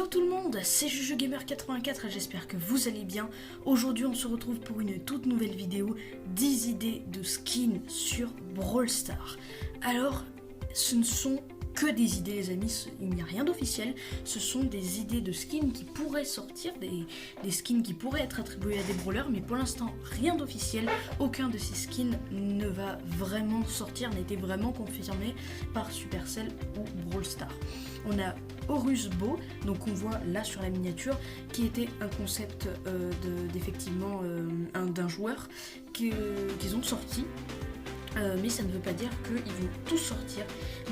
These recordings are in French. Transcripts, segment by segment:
Hello tout le monde, c'est JujuGamer84 et j'espère que vous allez bien. Aujourd'hui on se retrouve pour une toute nouvelle vidéo, 10 idées de skins sur Brawl Stars. Alors, ce ne sont que des idées les amis, il n'y a rien d'officiel, ce sont des idées de skins qui pourraient sortir, des skins qui pourraient être attribués à des brawlers, mais pour l'instant rien d'officiel, aucun de ces skins ne va vraiment sortir, n'a été vraiment confirmé par Supercell ou Brawl Stars. On a Horus Bo, donc on voit là sur la miniature, qui était un concept d'effectivement d'un joueur qu'ils ont sorti. Mais ça ne veut pas dire qu'ils vont tous sortir.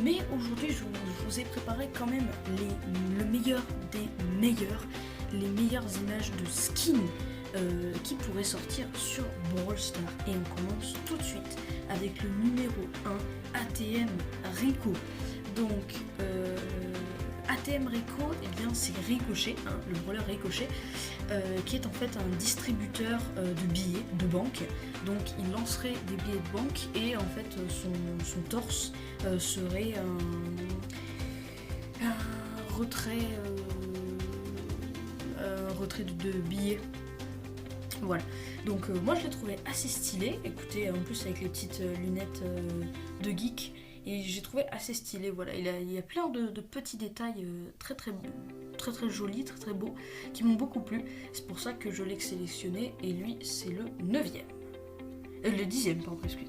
Mais aujourd'hui, je vous ai préparé quand même le meilleur des meilleurs, les meilleures images de skins qui pourraient sortir sur Brawl Stars. Et on commence tout de suite avec le numéro 1, ATM Rico. Donc, ATM Rico, eh bien c'est Ricochet, hein, le brawler Ricochet, qui est en fait un distributeur de billets de banque. Donc il lancerait des billets de banque et en fait son torse serait un retrait de billets. Voilà, donc moi je l'ai trouvé assez stylé, écoutez, en plus avec les petites lunettes de geek. Et j'ai trouvé assez stylé, voilà, il y a plein de petits détails très jolis, très beaux, qui m'ont beaucoup plu. C'est pour ça que je l'ai sélectionné, et lui c'est le 9ème. Le 10ème, pardon, excusez.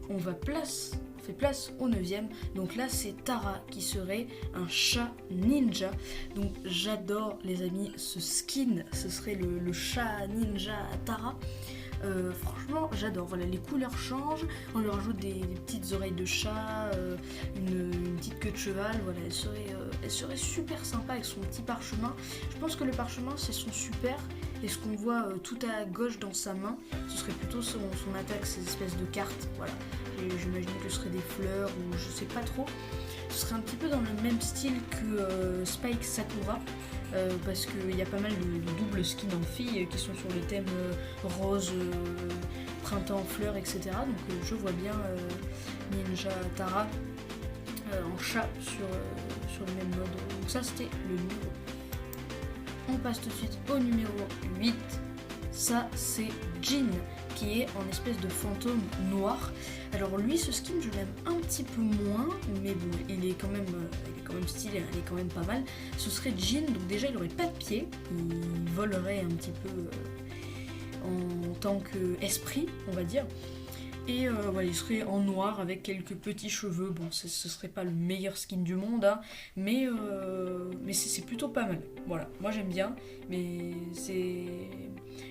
On fait place au 9ème, donc là c'est Tara qui serait un chat ninja. Donc j'adore les amis ce skin, ce serait le chat ninja Tara. Franchement j'adore, voilà, les couleurs changent, on lui rajoute des petites oreilles de chat, une petite queue de cheval, voilà, elle serait super sympa avec son petit parchemin. Je pense que le parchemin c'est son super, et ce qu'on voit tout à gauche dans sa main, ce serait plutôt son attaque, ces espèces de cartes, voilà. J'imagine que ce serait des fleurs ou je sais pas trop. Ce serait un petit peu dans le même style que Spike Sakura, parce qu'il y a pas mal de doubles skins en filles qui sont sur les thèmes rose, printemps, fleurs, etc. Donc je vois bien Ninja Tara en chat sur le même mode. Donc ça c'était le numéro 1. On passe tout de suite au numéro 8. Ça c'est Jin, qui est en espèce de fantôme noir. Alors lui, ce skin je l'aime un petit peu moins, mais bon, il est quand même stylé, il est quand même pas mal. Ce serait Jin, donc déjà il aurait pas de pied, il volerait un petit peu en tant qu'esprit, on va dire. Et voilà, il serait en noir avec quelques petits cheveux. Bon, ce serait pas le meilleur skin du monde, hein, mais c'est plutôt pas mal. Voilà, moi j'aime bien, mais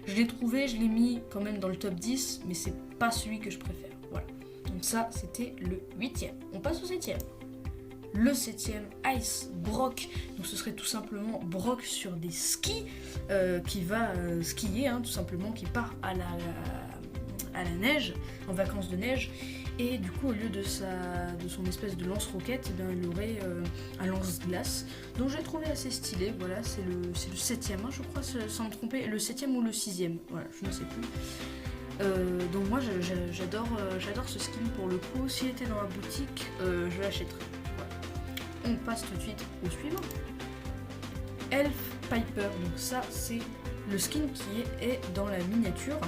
je l'ai trouvé, je l'ai mis quand même dans le top 10, mais c'est pas celui que je préfère. Voilà. Donc ça, c'était le 8ème. On passe au 7ème. Le 7ème, Ice Brock. Donc ce serait tout simplement Brock sur des skis, qui va skier, hein, tout simplement, qui part à la neige, en vacances de neige, et du coup au lieu de son espèce de lance-roquette, eh bien, il aurait un lance-glace. Donc j'ai trouvé assez stylé, voilà, c'est le 7ème, hein, je crois, sans me tromper, le 7ème ou le 6ème, voilà, je ne sais plus. Donc moi j'adore ce skin pour le coup, s'il était dans la boutique, je l'achèterais. Voilà. On passe tout de suite au suivant. Elf Piper, donc ça c'est le skin qui est dans la miniature.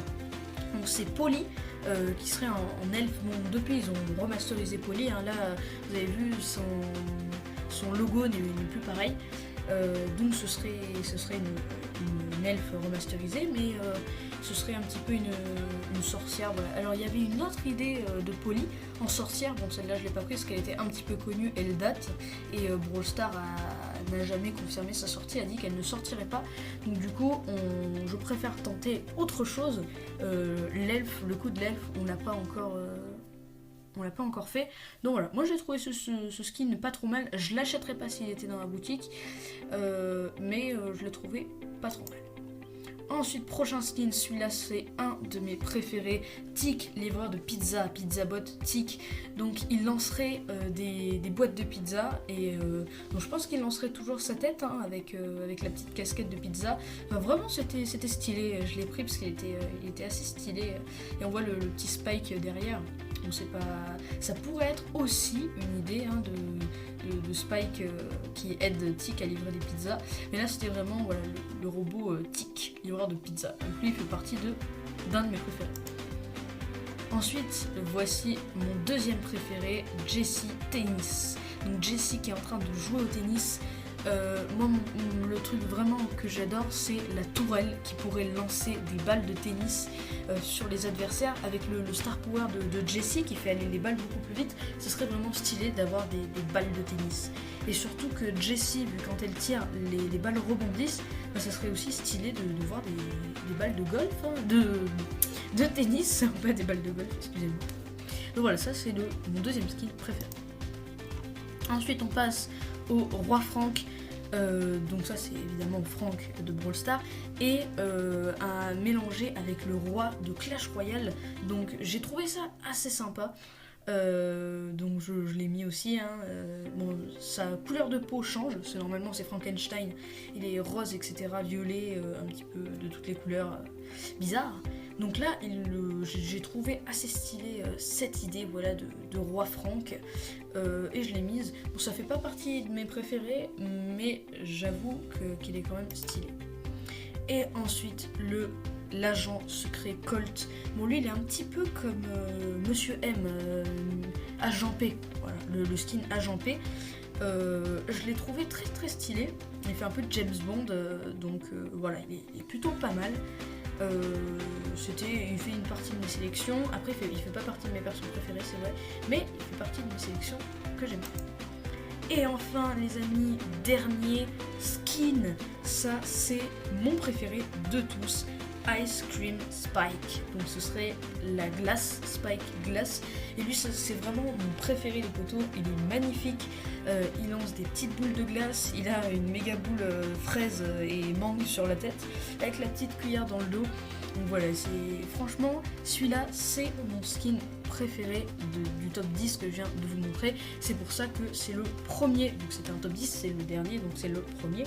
Donc c'est Polly qui serait en elfe. Bon, depuis ils ont remasterisé Polly, hein. Là vous avez vu son logo n'est plus pareil. Donc ce serait une elfe remasterisée, mais ce serait un petit peu une sorcière, voilà. Alors il y avait une autre idée de Polly en sorcière, bon celle-là je l'ai pas prise parce qu'elle était un petit peu connue, elle date, et Brawl Stars n'a jamais confirmé sa sortie, a dit qu'elle ne sortirait pas. Donc du coup je préfère tenter autre chose. L'elfe, le coup de l'elfe, on l'a pas encore fait. Donc voilà, moi j'ai trouvé ce skin pas trop mal. Je l'achèterais pas s'il était dans la boutique, mais je l'ai trouvé pas trop mal. Ensuite, prochain skin, celui-là c'est un de mes préférés, Tic, livreur de pizza, Pizzabot Tic. Donc il lancerait des boîtes de pizza, et donc je pense qu'il lancerait toujours sa tête, hein, avec la petite casquette de pizza. Enfin, vraiment c'était stylé, je l'ai pris parce qu'il était assez stylé, et on voit le petit Spike derrière. On sait pas, ça pourrait être aussi une idée hein, de Spike qui aide Tic à livrer des pizzas. Mais là c'était vraiment voilà, le robot Tic, livreur de pizza. Donc lui il fait partie d'un de mes préférés. Ensuite, voici mon deuxième préféré, Jessie Tennis. Donc Jessie qui est en train de jouer au tennis. Moi, le truc vraiment que j'adore, c'est la tourelle qui pourrait lancer des balles de tennis sur les adversaires avec le star power de Jessie qui fait aller les balles beaucoup plus vite. Ce serait vraiment stylé d'avoir des balles de tennis. Et surtout que Jessie, vu quand elle tire, les balles rebondissent, bah, ça serait aussi stylé de voir des balles de golf, hein, de tennis, pas des balles de golf, excusez-moi. Donc voilà, ça c'est mon deuxième skin préféré. Ensuite, on passe au roi Frank, donc ça c'est évidemment Frank de Brawl Stars, et un mélangé avec le roi de Clash Royale, donc j'ai trouvé ça assez sympa, donc je l'ai mis aussi, hein. Bon, sa couleur de peau change, normalement c'est Frankenstein, il est rose etc, violet, un petit peu de toutes les couleurs bizarres. Donc là, j'ai trouvé assez stylé cette idée voilà, de roi Frank et je l'ai mise. Bon, ça fait pas partie de mes préférés, mais j'avoue qu'il est quand même stylé. Et ensuite, l'agent secret Colt. Bon, lui, il est un petit peu comme Monsieur M, Agent P. Voilà, le skin Agent P. Je l'ai trouvé très très stylé. Il fait un peu de James Bond, donc voilà, il est plutôt pas mal. Il fait une partie de mes sélections. Après, il fait pas partie de mes persos préférés, c'est vrai, mais il fait partie de mes sélections que j'aime. Et enfin, les amis, dernier skin, ça c'est mon préféré de tous. Ice Cream Spike, donc ce serait la glace, Spike glace, et lui c'est vraiment mon préféré, les potos. Il est magnifique, il lance des petites boules de glace, il a une méga boule fraise et mangue sur la tête avec la petite cuillère dans le dos. Donc voilà, franchement celui-là c'est mon skin préféré du top 10 que je viens de vous montrer. C'est pour ça que c'est le premier, donc c'était un top 10, c'est le dernier, donc c'est le premier.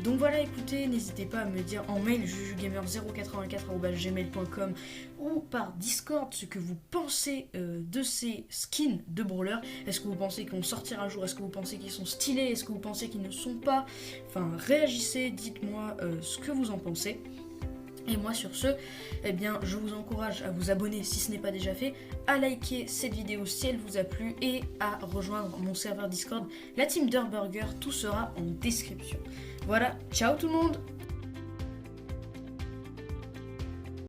Donc voilà, écoutez, n'hésitez pas à me dire en mail jujugamer084@gmail.com ou par Discord ce que vous pensez de ces skins de brawler. Est-ce que vous pensez qu'on sortira un jour? Est-ce que vous pensez qu'ils sont stylés? Est-ce que vous pensez qu'ils ne sont pas? Enfin, réagissez, dites-moi ce que vous en pensez. Et moi sur ce, eh bien, je vous encourage à vous abonner si ce n'est pas déjà fait, à liker cette vidéo si elle vous a plu et à rejoindre mon serveur Discord, la team Durburger, tout sera en description. Voilà, ciao tout le monde!